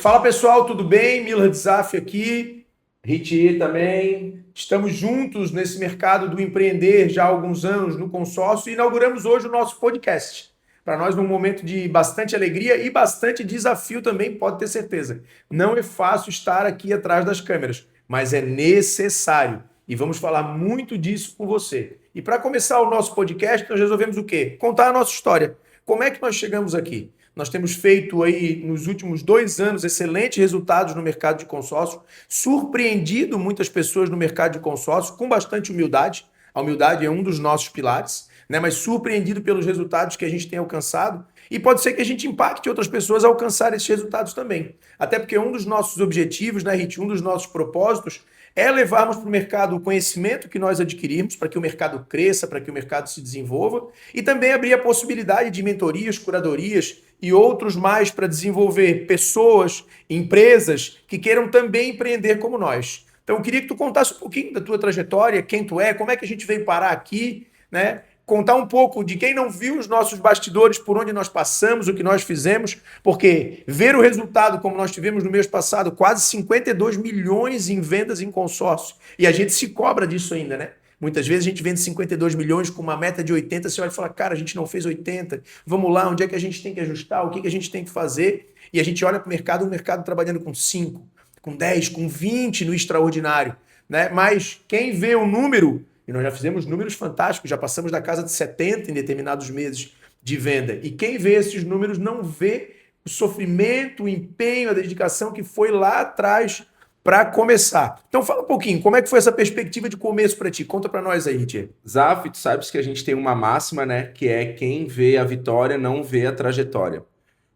Fala pessoal, tudo bem? Milad Zaf aqui, Riti também. Estamos juntos nesse mercado do empreender já há alguns anos no consórcio e inauguramos hoje o nosso podcast. Para nós, num momento de bastante alegria e bastante desafio também, pode ter certeza. Não é fácil estar aqui atrás das câmeras, mas é necessário. E vamos falar muito disso com você. E para começar o nosso podcast, nós resolvemos o quê? Contar a nossa história. Como é que nós chegamos aqui? Nós temos feito aí nos últimos 2 anos excelentes resultados no mercado de consórcio, surpreendido muitas pessoas no mercado de consórcio com bastante humildade. A humildade é um dos nossos pilares, né? Mas surpreendido pelos resultados que a gente tem alcançado. E pode ser que a gente impacte outras pessoas a alcançar esses resultados também. Até porque um dos nossos objetivos, né, Rit, um dos nossos propósitos é levarmos para o mercado o conhecimento que nós adquirimos para que o mercado cresça, para que o mercado se desenvolva e também abrir a possibilidade de mentorias, curadorias e outros mais para desenvolver pessoas, empresas que queiram também empreender como nós. Então, eu queria que tu contasse um pouquinho da tua trajetória, quem tu é, como é que a gente veio parar aqui, né? Contar um pouco de quem não viu os nossos bastidores, por onde nós passamos, o que nós fizemos, porque ver o resultado como nós tivemos no mês passado, quase 52 milhões em vendas em consórcio, e a gente se cobra disso ainda, né? Muitas vezes a gente vende 52 milhões com uma meta de 80, você olha e fala, cara, a gente não fez 80, vamos lá, onde é que a gente tem que ajustar, o que a gente tem que fazer? E a gente olha para o mercado trabalhando com 5, com 10, com 20 no extraordinário, né? Mas quem vê o número, e nós já fizemos números fantásticos, já passamos da casa de 70 em determinados meses de venda, e quem vê esses números não vê o sofrimento, o empenho, a dedicação que foi lá atrás para começar. Então fala um pouquinho, como é que foi essa perspectiva de começo para ti? Conta para nós aí, Ritier. Zaf, tu sabes que a gente tem uma máxima, né? Que é quem vê a vitória não vê a trajetória.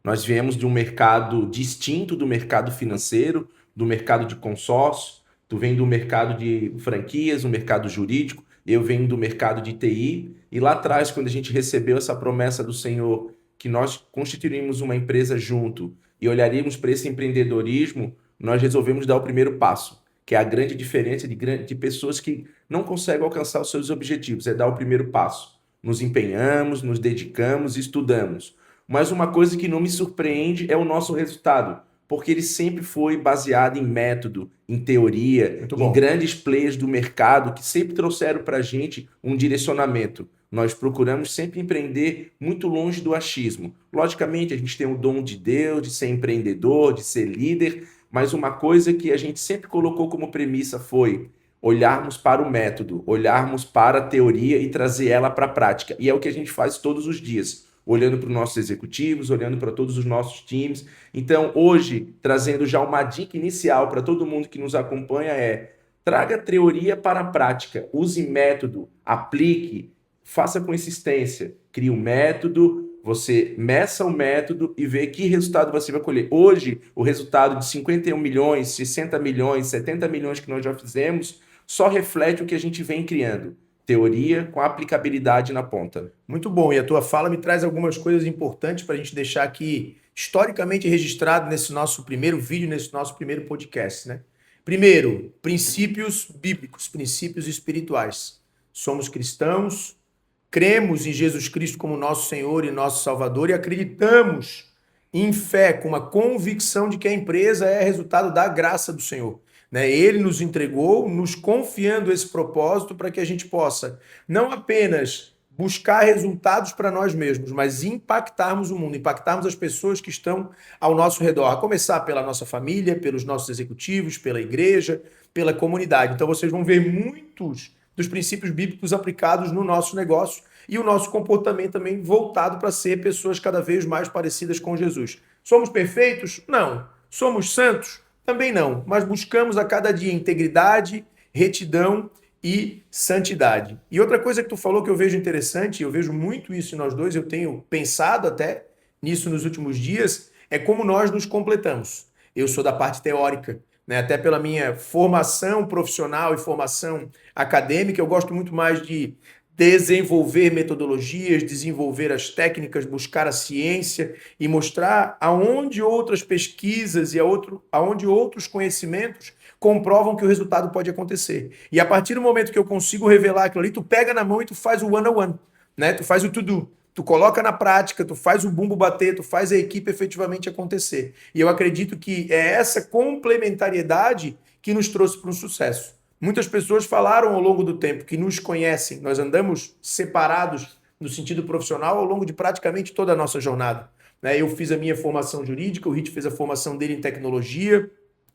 Nós viemos de um mercado distinto do mercado financeiro, do mercado de consórcio. Tu vem do mercado de franquias, do mercado jurídico. Eu venho do mercado de TI. E lá atrás, quando a gente recebeu essa promessa do Senhor, que nós constituiríamos uma empresa junto e olharíamos para esse empreendedorismo, nós resolvemos dar o primeiro passo, que é a grande diferença de pessoas que não conseguem alcançar os seus objetivos, é dar o primeiro passo. Nos empenhamos, nos dedicamos, estudamos. Mas uma coisa que não me surpreende é o nosso resultado, porque ele sempre foi baseado em método, em teoria, em grandes players do mercado que sempre trouxeram para a gente um direcionamento. Nós procuramos sempre empreender muito longe do achismo. Logicamente, a gente tem o dom de Deus, de ser empreendedor, de ser líder, mas uma coisa que a gente sempre colocou como premissa foi olharmos para o método, olharmos para a teoria e trazer ela para a prática. E é o que a gente faz todos os dias, olhando para os nossos executivos, olhando para todos os nossos times. Então, hoje, trazendo já uma dica inicial para todo mundo que nos acompanha traga teoria para a prática, use método, aplique, faça consistência, crie um método, você meça o método e vê que resultado você vai colher. Hoje, o resultado de 51 milhões, 60 milhões, 70 milhões que nós já fizemos, só reflete o que a gente vem criando. Teoria com aplicabilidade na ponta. Muito bom. E a tua fala me traz algumas coisas importantes para a gente deixar aqui historicamente registrado nesse nosso primeiro vídeo, nesse nosso primeiro podcast, né? Primeiro, princípios bíblicos, princípios espirituais. Somos cristãos, cremos em Jesus Cristo como nosso Senhor e nosso Salvador e acreditamos em fé, com uma convicção de que a empresa é resultado da graça do Senhor. Né? Ele nos entregou, nos confiando esse propósito para que a gente possa não apenas buscar resultados para nós mesmos, mas impactarmos o mundo, impactarmos as pessoas que estão ao nosso redor, a começar pela nossa família, pelos nossos executivos, pela igreja, pela comunidade. Então vocês vão ver muitos dos princípios bíblicos aplicados no nosso negócio e o nosso comportamento também voltado para ser pessoas cada vez mais parecidas com Jesus. Somos perfeitos? Não. Somos santos? Também não. Mas buscamos a cada dia integridade, retidão e santidade. E outra coisa que tu falou que eu vejo interessante, eu vejo muito isso em nós dois, eu tenho pensado até nisso nos últimos dias, é como nós nos completamos. Eu sou da parte teórica, né? Até pela minha formação profissional e formação acadêmica, eu gosto muito mais de desenvolver metodologias, desenvolver as técnicas, buscar a ciência e mostrar aonde outras pesquisas e aonde outros conhecimentos comprovam que o resultado pode acontecer. E a partir do momento que eu consigo revelar aquilo ali, tu pega na mão e tu faz o one-on-one, né? Tu faz o to-do. tu coloca na prática, tu faz o bumbo bater, tu faz a equipe efetivamente acontecer. E eu acredito que é essa complementariedade que nos trouxe para um sucesso. Muitas pessoas falaram ao longo do tempo que nos conhecem, nós andamos separados no sentido profissional ao longo de praticamente toda a nossa jornada. Eu fiz a minha formação jurídica, o Rit fez a formação dele em tecnologia,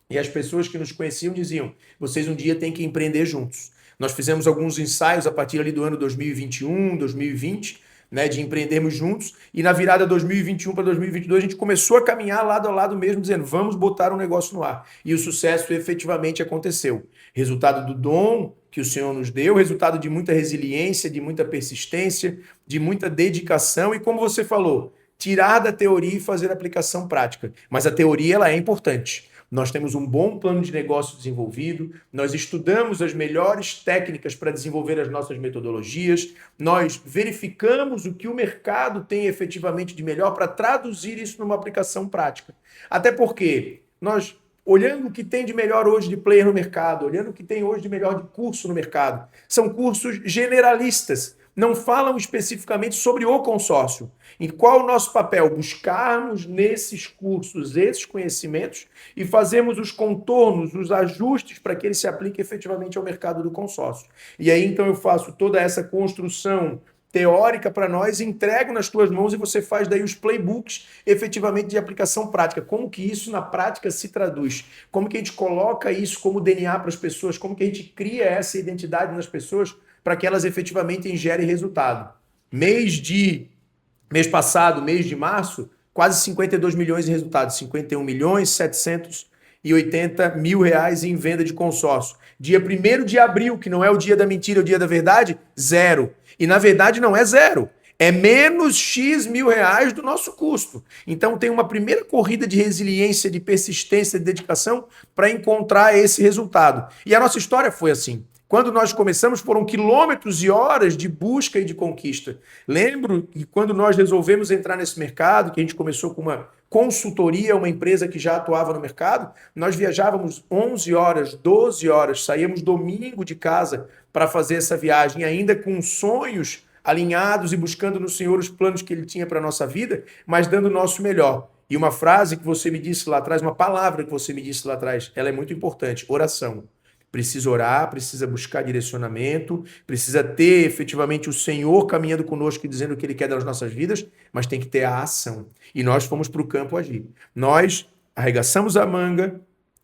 e as pessoas que nos conheciam diziam, vocês um dia têm que empreender juntos. Nós fizemos alguns ensaios a partir ali do ano 2021, 2020, de empreendermos juntos, e na virada 2021 para 2022 a gente começou a caminhar lado a lado mesmo, dizendo, vamos botar um negócio no ar. E o sucesso efetivamente aconteceu. Resultado do dom que o Senhor nos deu, resultado de muita resiliência, de muita persistência, de muita dedicação, e como você falou, tirar da teoria e fazer a aplicação prática. Mas a teoria ela é importante. Nós temos um bom plano de negócio desenvolvido, nós estudamos as melhores técnicas para desenvolver as nossas metodologias, nós verificamos o que o mercado tem efetivamente de melhor para traduzir isso numa aplicação prática. Até porque nós, olhando o que tem de melhor hoje de player no mercado, olhando o que tem hoje de melhor de curso no mercado, são cursos generalistas, não falam especificamente sobre o consórcio. E qual o nosso papel? Buscarmos nesses cursos esses conhecimentos e fazermos os contornos, os ajustes para que ele se aplique efetivamente ao mercado do consórcio. E aí, então, eu faço toda essa construção teórica para nós, entrego nas tuas mãos e você faz daí os playbooks efetivamente de aplicação prática. Como que isso na prática se traduz? Como que a gente coloca isso como DNA para as pessoas? Como que a gente cria essa identidade nas pessoas para que elas efetivamente gerem resultado? Mês passado, mês de março, quase 52 milhões em resultados, 51 milhões 780 mil reais em venda de consórcio. Dia 1º de abril, que não é o dia da mentira, é o dia da verdade, 0. E na verdade não é 0. É menos X mil reais do nosso custo. Então tem uma primeira corrida de resiliência, de persistência, de dedicação para encontrar esse resultado. E a nossa história foi assim. Quando nós começamos, foram quilômetros e horas de busca e de conquista. Lembro que quando nós resolvemos entrar nesse mercado, que a gente começou com uma consultoria, uma empresa que já atuava no mercado, nós viajávamos 11 horas, 12 horas, saíamos domingo de casa para fazer essa viagem, ainda com sonhos alinhados e buscando no Senhor os planos que Ele tinha para a nossa vida, mas dando o nosso melhor. E uma frase que você me disse lá atrás, uma palavra que você me disse lá atrás, ela é muito importante, oração. Precisa orar, precisa buscar direcionamento, precisa ter efetivamente o Senhor caminhando conosco e dizendo o que Ele quer das nossas vidas, mas tem que ter a ação. E nós fomos para o campo agir. Nós arregaçamos a manga,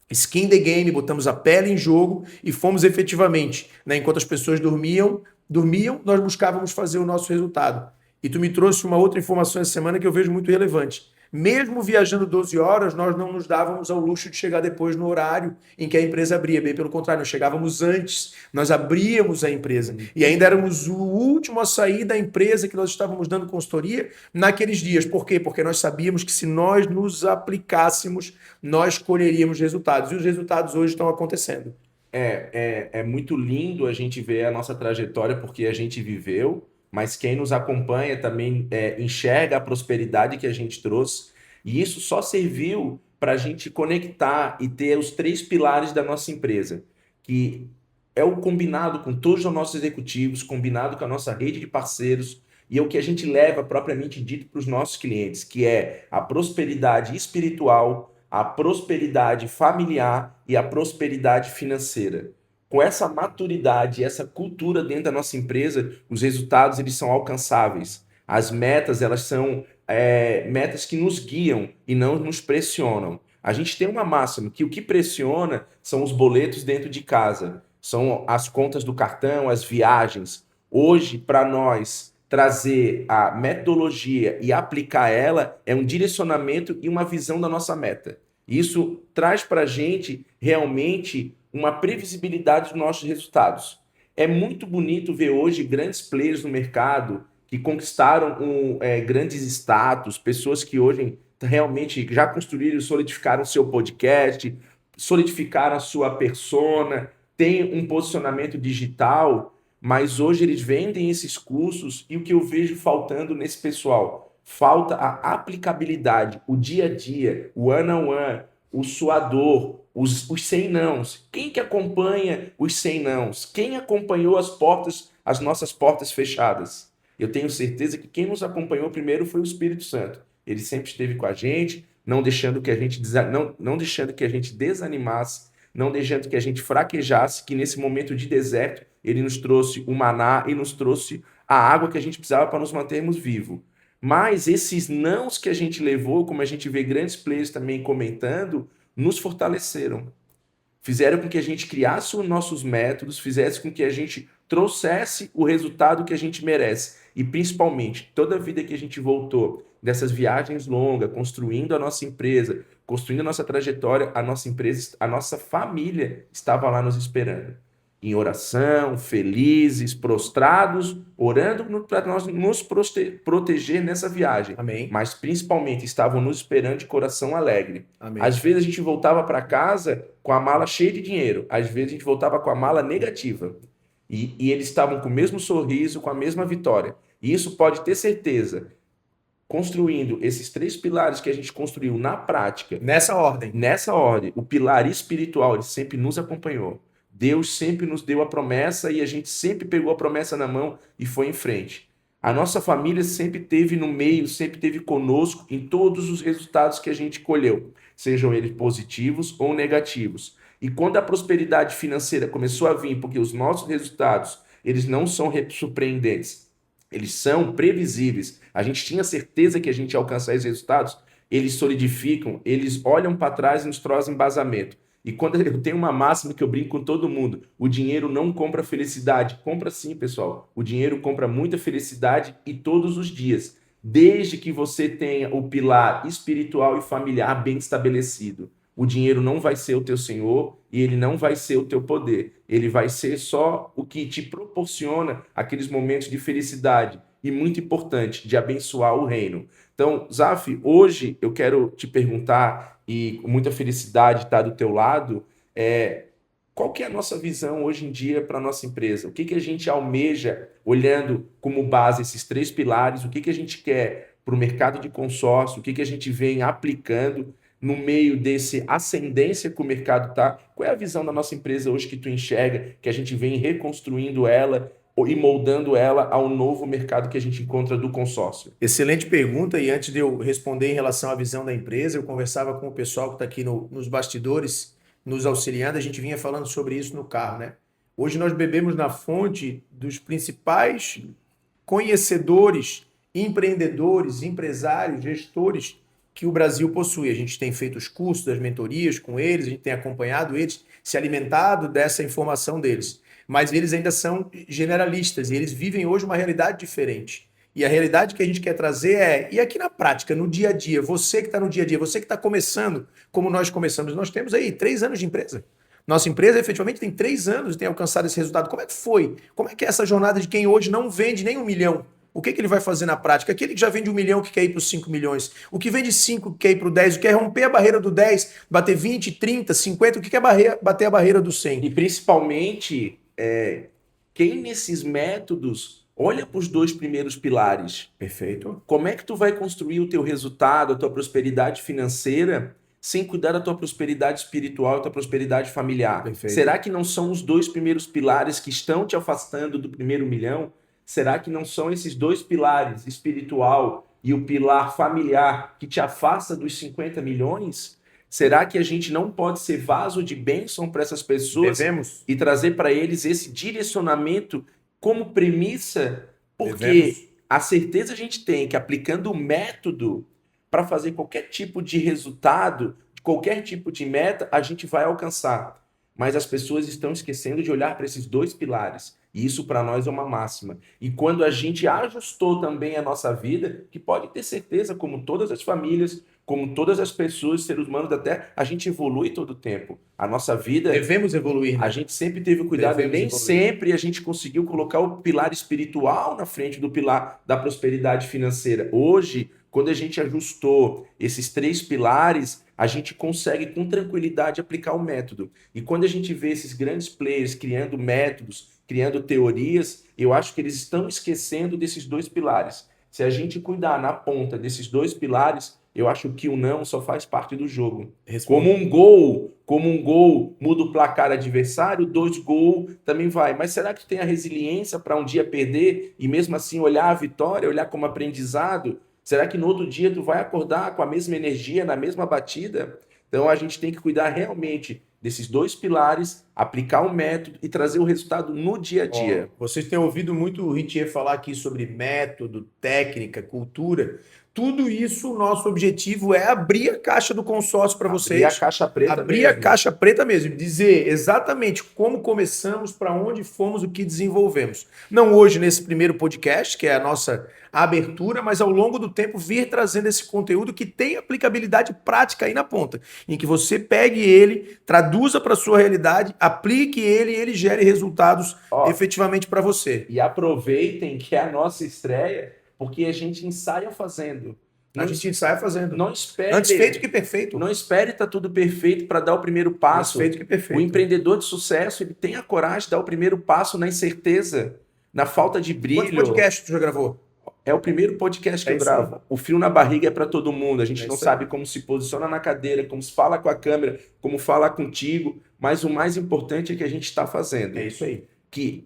skin the game, botamos a pele em jogo e fomos efetivamente, enquanto as pessoas dormiam, nós buscávamos fazer o nosso resultado. E tu me trouxe uma outra informação essa semana que eu vejo muito relevante. Mesmo viajando 12 horas, nós não nos dávamos ao luxo de chegar depois no horário em que a empresa abria. Bem pelo contrário, nós chegávamos antes, nós abríamos a empresa. E ainda éramos o último a sair da empresa que nós estávamos dando consultoria naqueles dias. Por quê? Porque nós sabíamos que se nós nos aplicássemos, nós colheríamos resultados. E os resultados hoje estão acontecendo. É muito lindo a gente ver a nossa trajetória, porque a gente viveu, mas quem nos acompanha também enxerga a prosperidade que a gente trouxe. E isso só serviu para a gente conectar e ter os 3 pilares da nossa empresa, que é o combinado com todos os nossos executivos, combinado com a nossa rede de parceiros, e é o que a gente leva propriamente dito para os nossos clientes, que é a prosperidade espiritual, a prosperidade familiar e a prosperidade financeira. Com essa maturidade, essa cultura dentro da nossa empresa, os resultados eles são alcançáveis. As metas elas são metas que nos guiam e não nos pressionam. A gente tem uma máxima que o que pressiona são os boletos dentro de casa, são as contas do cartão, as viagens. Hoje, para nós, trazer a metodologia e aplicar ela é um direcionamento e uma visão da nossa meta. Isso traz para a gente realmente uma previsibilidade dos nossos resultados. É muito bonito ver hoje grandes players no mercado que conquistaram grandes status, pessoas que hoje realmente já construíram e solidificaram seu podcast, solidificaram a sua persona, têm um posicionamento digital, mas hoje eles vendem esses cursos e o que eu vejo faltando nesse pessoal? Falta a aplicabilidade, o dia a dia, o one-on-one, o suador, os 100 nãos. Quem que acompanha os 100 nãos? Quem acompanhou as nossas portas fechadas? Eu tenho certeza que quem nos acompanhou primeiro foi o Espírito Santo. Ele sempre esteve com a gente, não deixando que a gente, não deixando que a gente desanimasse, não deixando que a gente fraquejasse, que nesse momento de deserto ele nos trouxe o maná e nos trouxe a água que a gente precisava para nos mantermos vivos. Mas esses nãos que a gente levou, como a gente vê grandes players também comentando, nos fortaleceram. Fizeram com que a gente criasse os nossos métodos, fizesse com que a gente trouxesse o resultado que a gente merece. E principalmente, toda a vida que a gente voltou dessas viagens longas, construindo a nossa empresa, construindo a nossa trajetória, a nossa empresa, a nossa família estava lá nos esperando. Em oração, felizes, prostrados, orando para nós nos proteger nessa viagem. Amém. Mas principalmente estavam nos esperando de coração alegre. Amém. Às vezes a gente voltava para casa com a mala cheia de dinheiro, às vezes a gente voltava com a mala negativa. E eles estavam com o mesmo sorriso, com a mesma vitória. E isso pode ter certeza, construindo esses 3 pilares que a gente construiu na prática, Nessa ordem. o pilar espiritual, ele sempre nos acompanhou. Deus sempre nos deu a promessa e a gente sempre pegou a promessa na mão e foi em frente. A nossa família sempre teve no meio, sempre teve conosco em todos os resultados que a gente colheu, sejam eles positivos ou negativos. E quando a prosperidade financeira começou a vir, porque os nossos resultados, eles não são surpreendentes, eles são previsíveis. A gente tinha certeza que a gente ia alcançar esses resultados, eles solidificam, eles olham para trás e nos trazem embasamento. E quando eu tenho uma máxima que eu brinco com todo mundo, o dinheiro não compra felicidade. Compra sim, pessoal. O dinheiro compra muita felicidade e todos os dias, desde que você tenha o pilar espiritual e familiar bem estabelecido. O dinheiro não vai ser o teu senhor e ele não vai ser o teu poder. Ele vai ser só o que te proporciona aqueles momentos de felicidade e, muito importante, de abençoar o reino. Então, Zaf, hoje eu quero te perguntar, e com muita felicidade estar do teu lado, qual que é a nossa visão hoje em dia para a nossa empresa? O que a gente almeja, olhando como base esses 3 pilares, o que a gente quer para o mercado de consórcio, o que a gente vem aplicando no meio desse ascendência que o mercado está? Qual é a visão da nossa empresa hoje que tu enxerga, que a gente vem reconstruindo ela e moldando ela ao novo mercado que a gente encontra do consórcio? Excelente pergunta, e antes de eu responder em relação à visão da empresa, eu conversava com o pessoal que está aqui nos bastidores, nos auxiliando, a gente vinha falando sobre isso no carro, né? Hoje nós bebemos na fonte dos principais conhecedores, empreendedores, empresários, gestores que o Brasil possui. A gente tem feito os cursos, as mentorias com eles, a gente tem acompanhado eles, se alimentado dessa informação deles. Mas eles ainda são generalistas e eles vivem hoje uma realidade diferente. E a realidade que a gente quer trazer e aqui na prática, no dia a dia, você que está no dia a dia, você que está começando, como nós começamos, nós temos aí 3 anos de empresa. Nossa empresa efetivamente tem 3 anos e tem alcançado esse resultado. Como é que foi? Como é que é essa jornada de quem hoje não vende nem 1 milhão? O que ele vai fazer na prática? Aquele que já vende 1 milhão que quer ir para os 5 milhões. O que vende 5 que quer ir para o 10. O que quer romper a barreira do 10, bater 20, 30, 50. O que quer bater a barreira do 100. E principalmente, quem nesses métodos olha para os 2 primeiros pilares. Perfeito. Como é que tu vai construir o teu resultado, a tua prosperidade financeira, sem cuidar da tua prosperidade espiritual e tua prosperidade familiar? Perfeito. Será que não são os 2 primeiros pilares que estão te afastando do primeiro milhão? Será que não são esses 2 pilares, espiritual e o pilar familiar, que te afasta dos 50 milhões? Será que a gente não pode ser vaso de bênção para essas pessoas? Devemos. E trazer para eles esse direcionamento como premissa? Porque Devemos. a certeza a gente tem que, aplicando o método para fazer qualquer tipo de resultado, qualquer tipo de meta, a gente vai alcançar. Mas as pessoas estão esquecendo de olhar para esses 2 pilares. E isso para nós é uma máxima. E quando a gente ajustou também a nossa vida, que pode ter certeza, como todas as famílias, como todas as pessoas, seres humanos da Terra, a gente evolui todo o tempo. A nossa vida... Devemos evoluir, né? A gente sempre teve cuidado, Devemos nem evoluir. sempre a gente conseguiu colocar o pilar espiritual na frente do pilar da prosperidade financeira. Hoje, quando a gente ajustou esses 3 pilares, a gente consegue com tranquilidade aplicar o método. E quando a gente vê esses grandes players criando métodos, criando teorias, eu acho que eles estão esquecendo desses 2 pilares. Se a gente cuidar na ponta desses 2 pilares, eu acho que o não só faz parte do jogo. Responde. Como um gol muda o placar adversário, 2 gols também vai. Mas será que tu tem a resiliência para um dia perder e mesmo assim olhar a vitória, olhar como aprendizado? Será que no outro dia tu vai acordar com a mesma energia, na mesma batida? Então a gente tem que cuidar realmente desses 2 pilares, aplicar o método e trazer o resultado no dia a dia. Vocês têm ouvido muito o Ritier falar aqui sobre método, técnica, cultura. Tudo isso, o nosso objetivo é abrir a caixa do consórcio para vocês. Abrir a caixa preta abrir mesmo. a caixa preta mesmo, dizer exatamente como começamos, para onde fomos, o que desenvolvemos. Não hoje nesse primeiro podcast, que é a nossa abertura, mas ao longo do tempo vir trazendo esse conteúdo que tem aplicabilidade prática aí na ponta, em que você pegue ele, traduza para sua realidade, aplique ele e ele gere resultados efetivamente para você. E aproveitem que é a nossa estreia, porque a gente ensaia fazendo. A gente ensaia fazendo. Não espere. Antes feito que perfeito. Não espere estar tudo perfeito para dar o primeiro passo. Antes feito que perfeito. O empreendedor de sucesso, ele tem a coragem de dar o primeiro passo na incerteza, na falta de brilho. Quantos podcasts tu já gravou? É o primeiro podcast que eu gravo. O frio na barriga é para todo mundo. A gente não sabe como se posiciona na cadeira, como se fala com a câmera, como fala contigo. Mas o mais importante é que a gente está fazendo. É isso aí. Que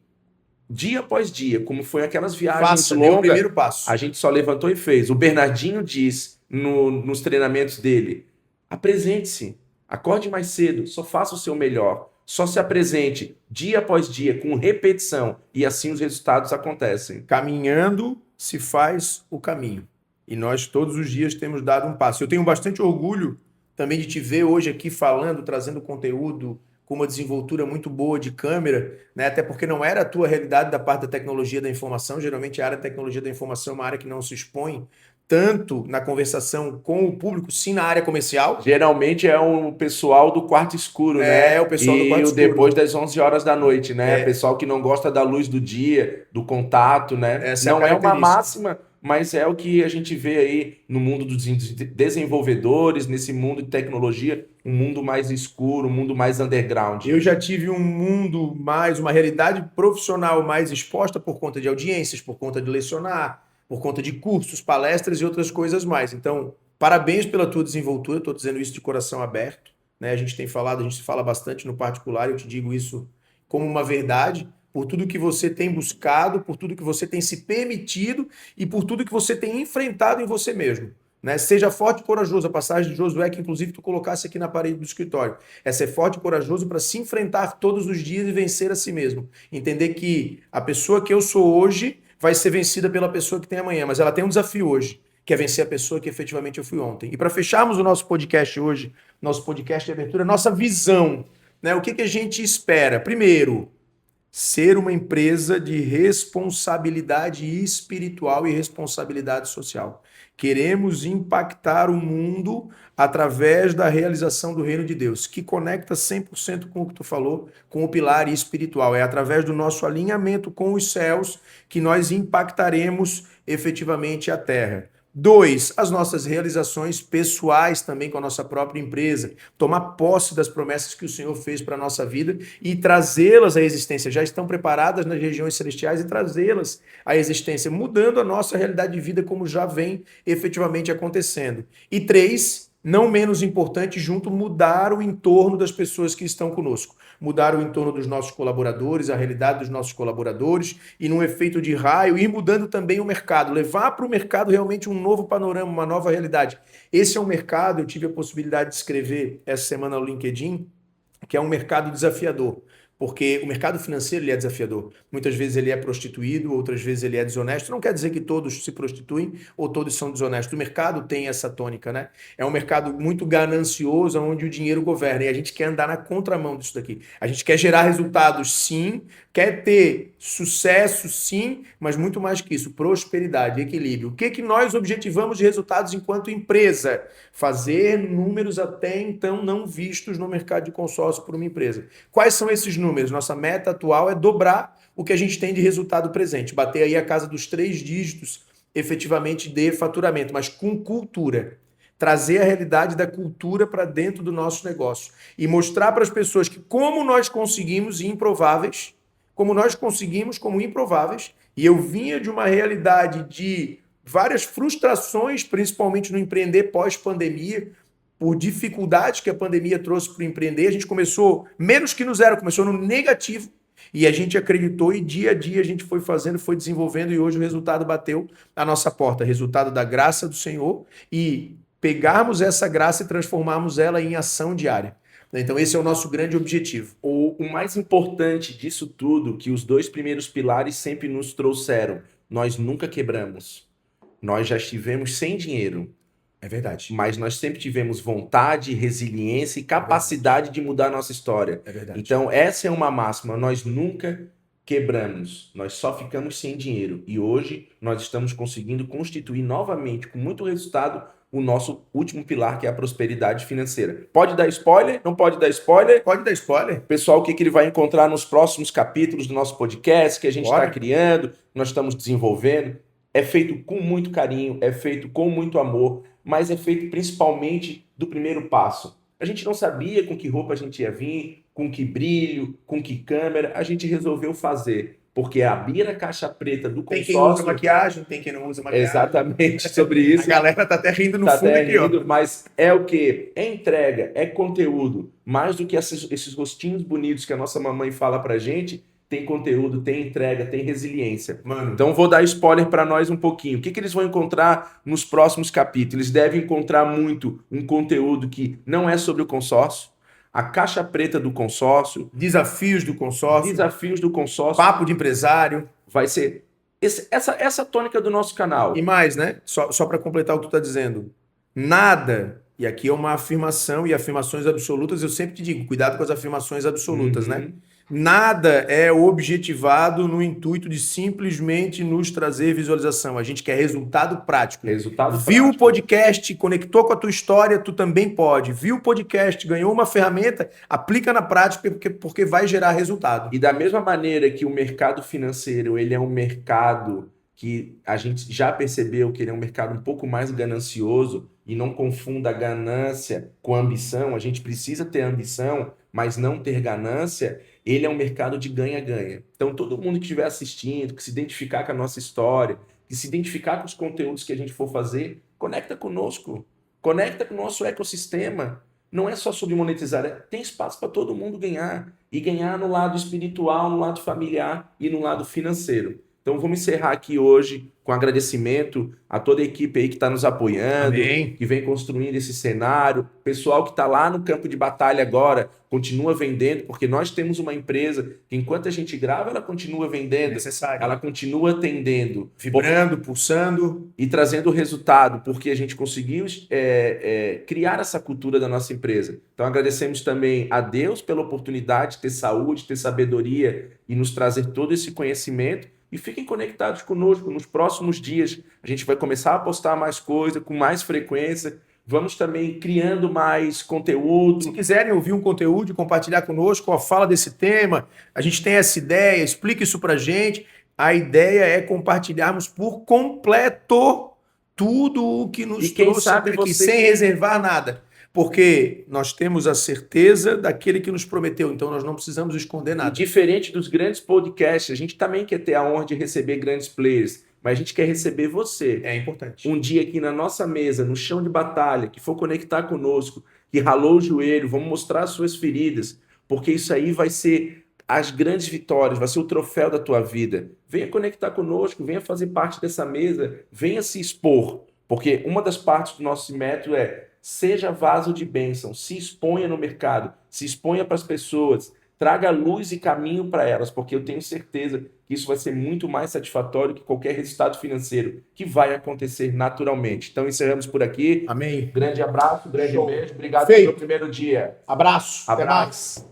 dia após dia, como foi aquelas viagens longas, o primeiro passo. A gente só levantou e fez. O Bernardinho diz nos treinamentos dele: apresente-se, acorde mais cedo, só faça o seu melhor. Só se apresente dia após dia, com repetição, e assim os resultados acontecem. Caminhando se faz o caminho. E nós todos os dias temos dado um passo. Eu tenho bastante orgulho também de te ver hoje aqui falando, trazendo conteúdo com uma desenvoltura muito boa de câmera, né? Até porque não era a tua realidade da parte da tecnologia da informação. Geralmente a área da tecnologia da informação é uma área que não se expõe tanto na conversação com o público, sim na área comercial. Geralmente é o pessoal do quarto escuro, né? É, o pessoal do quarto escuro. E depois das 11 horas da noite, né? Pessoal que não gosta da luz do dia, do contato, né? Essa não é uma máxima, mas é o que a gente vê aí no mundo dos desenvolvedores, nesse mundo de tecnologia, um mundo mais escuro, um mundo mais underground. Eu já tive um mundo mais, uma realidade profissional mais exposta por conta de audiências, por conta de lecionar, por conta de cursos, palestras e outras coisas mais. Então, parabéns pela tua desenvoltura, estou dizendo isso de coração aberto, né? A gente tem falado, a gente fala bastante no particular, eu te digo isso como uma verdade, por tudo que você tem buscado, por tudo que você tem se permitido e por tudo que você tem enfrentado em você mesmo. Né? Seja forte e corajoso. A passagem de Josué, que inclusive tu colocasse aqui na parede do escritório, é ser forte e corajoso para se enfrentar todos os dias e vencer a si mesmo. Entender que a pessoa que eu sou hoje vai ser vencida pela pessoa que tem amanhã, mas ela tem um desafio hoje, que é vencer a pessoa que efetivamente eu fui ontem. E para fecharmos o nosso podcast hoje, nosso podcast de abertura, nossa visão, né? O que a gente espera? Primeiro, ser uma empresa de responsabilidade espiritual e responsabilidade social. Queremos impactar o mundo através da realização do reino de Deus, que conecta 100% com o que tu falou, com o pilar espiritual. É através do nosso alinhamento com os céus que nós impactaremos efetivamente a terra. 2, as nossas realizações pessoais também com a nossa própria empresa. Tomar posse das promessas que o Senhor fez para a nossa vida e trazê-las à existência. Já estão preparadas nas regiões celestiais e trazê-las à existência, mudando a nossa realidade de vida como já vem efetivamente acontecendo. E 3, não menos importante, junto, mudar o entorno das pessoas que estão conosco. Mudar o entorno dos nossos colaboradores, a realidade dos nossos colaboradores e num efeito de raio, ir mudando também o mercado, levar para o mercado realmente um novo panorama, uma nova realidade. Esse é um mercado, eu tive a possibilidade de escrever essa semana no LinkedIn, que é um mercado desafiador. Porque o mercado financeiro ele é desafiador. Muitas vezes ele é prostituído, outras vezes ele é desonesto. Não quer dizer que todos se prostituem ou todos são desonestos. O mercado tem essa tônica, né? É um mercado muito ganancioso, onde o dinheiro governa. E a gente quer andar na contramão disso daqui. A gente quer gerar resultados, sim. Quer ter sucesso, sim. Mas muito mais que isso, prosperidade, equilíbrio. O que nós objetivamos de resultados enquanto empresa? Fazer números até então não vistos no mercado de consórcio por uma empresa. Quais são esses números? Nossa meta atual é dobrar o que a gente tem de resultado presente, bater aí a casa dos 3 dígitos efetivamente de faturamento, mas com cultura. Trazer a realidade da cultura para dentro do nosso negócio e mostrar para as pessoas que como nós conseguimos como improváveis, e eu vinha de uma realidade de várias frustrações, principalmente no empreender pós-pandemia, por dificuldades que a pandemia trouxe para o empreender. A gente começou menos que no zero, começou no negativo. E a gente acreditou e dia a dia a gente foi fazendo, foi desenvolvendo e hoje o resultado bateu a nossa porta. Resultado da graça do Senhor e pegarmos essa graça e transformarmos ela em ação diária. Então esse é o nosso grande objetivo. O mais importante disso tudo, que os 2 primeiros pilares sempre nos trouxeram, nós nunca quebramos. Nós já estivemos sem dinheiro. É verdade. Mas nós sempre tivemos vontade, resiliência e capacidade de mudar a nossa história. É verdade. Então, essa é uma máxima. Nós nunca quebramos. Nós só ficamos sem dinheiro. E hoje, nós estamos conseguindo constituir novamente, com muito resultado, o nosso último pilar, que é a prosperidade financeira. Pode dar spoiler? Não pode dar spoiler? Pode dar spoiler. Pessoal, o que ele vai encontrar nos próximos capítulos do nosso podcast, que a gente está criando, nós estamos desenvolvendo, é feito com muito carinho, é feito com muito amor, mas é feito principalmente do primeiro passo. A gente não sabia com que roupa a gente ia vir, com que brilho, com que câmera, a gente resolveu fazer. Porque abrir a caixa preta do consórcio... Tem quem usa maquiagem, tem quem não usa maquiagem. Exatamente, sobre isso. A galera tá até rindo no fundo aqui, ó. Mas é o quê? É entrega, é conteúdo. Mais do que esses rostinhos bonitos que a nossa mamãe fala pra gente, tem conteúdo, tem entrega, tem resiliência. Mano. Então vou dar spoiler para nós um pouquinho. O que eles vão encontrar nos próximos capítulos? Eles devem encontrar muito um conteúdo que não é sobre o consórcio, a caixa preta do consórcio, desafios do consórcio, papo de empresário. Vai ser essa tônica do nosso canal. E mais, né? Só para completar o que tu está dizendo. Nada, e aqui é uma afirmação e afirmações absolutas, eu sempre te digo, cuidado com as afirmações absolutas, né? Nada é objetivado no intuito de simplesmente nos trazer visualização. A gente quer resultado prático. Viu o podcast, conectou com a tua história, tu também pode. Viu o podcast, ganhou uma ferramenta, aplica na prática porque vai gerar resultado. E da mesma maneira que o mercado financeiro, ele é um mercado que a gente já percebeu que ele é um mercado um pouco mais ganancioso, e não confunda a ganância com a ambição. A gente precisa ter ambição, mas não ter ganância. Ele é um mercado de ganha-ganha. Então, todo mundo que estiver assistindo, que se identificar com a nossa história, que se identificar com os conteúdos que a gente for fazer, conecta conosco. Conecta com o nosso ecossistema. Não é só sobre monetizar, tem espaço para todo mundo ganhar. E ganhar no lado espiritual, no lado familiar e no lado financeiro. Então, vamos encerrar aqui hoje com agradecimento a toda a equipe aí que está nos apoiando, Amém. Que vem construindo esse cenário. Pessoal que está lá no campo de batalha agora, continua vendendo, porque nós temos uma empresa que, enquanto a gente grava, ela continua vendendo. Necessário. Ela continua atendendo. Vibrando, pulsando. E trazendo resultado, porque a gente conseguiu criar essa cultura da nossa empresa. Então, agradecemos também a Deus pela oportunidade de ter saúde, ter sabedoria e nos trazer todo esse conhecimento. E fiquem conectados conosco. Nos próximos dias, a gente vai começar a postar mais coisa, com mais frequência. Vamos também criando mais conteúdo. Se quiserem ouvir um conteúdo e compartilhar conosco, fala desse tema, a gente tem essa ideia, explica isso pra gente. A ideia é compartilharmos por completo tudo o que nos trouxe aqui, sem reservar nada. Porque nós temos a certeza daquele que nos prometeu, então nós não precisamos esconder nada. E diferente dos grandes podcasts, a gente também quer ter a honra de receber grandes players, mas a gente quer receber você. É importante. Um dia aqui na nossa mesa, no chão de batalha, que for conectar conosco, que ralou o joelho, vamos mostrar as suas feridas, porque isso aí vai ser as grandes vitórias, vai ser o troféu da tua vida. Venha conectar conosco, venha fazer parte dessa mesa, venha se expor, porque uma das partes do nosso método é: seja vaso de bênção, se exponha no mercado, se exponha para as pessoas, traga luz e caminho para elas, porque eu tenho certeza que isso vai ser muito mais satisfatório que qualquer resultado financeiro que vai acontecer naturalmente. Então encerramos por aqui. Amém. Grande abraço, grande beijo. Obrigado pelo primeiro dia. Abraço. Até mais.